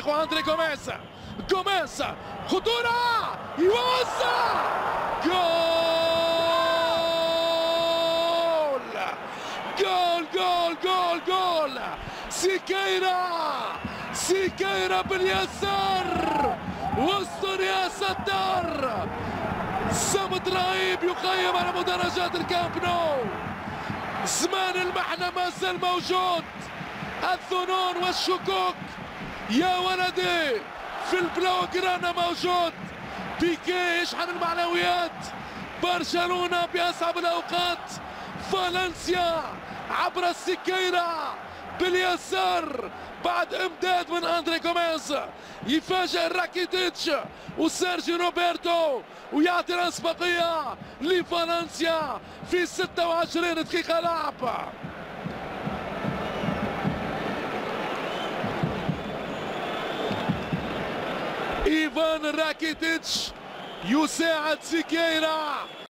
اندري جوميز. جوميز خطورة يوزع جول جول جول جول جول. سيكيرا باليسار وسط يا ستار. صمت رهيب يقيم على مدرجات الكامب نو. زمان المحنة ما زال موجود، الظنون والشكوك يا ولدي في البلوغرانا موجود. بيكي يشحن المعنويات، برشلونة بأصعب الأوقات، فالنسيا عبر السكيرة باليسار بعد امداد من اندري جوميز. يفاجئ راكيتيتش وسيرجي روبرتو ويعطي الاسبقية لفالنسيا في 26 دقيقة لعب. ايفان راكيتيتش يساعد سيكيرا.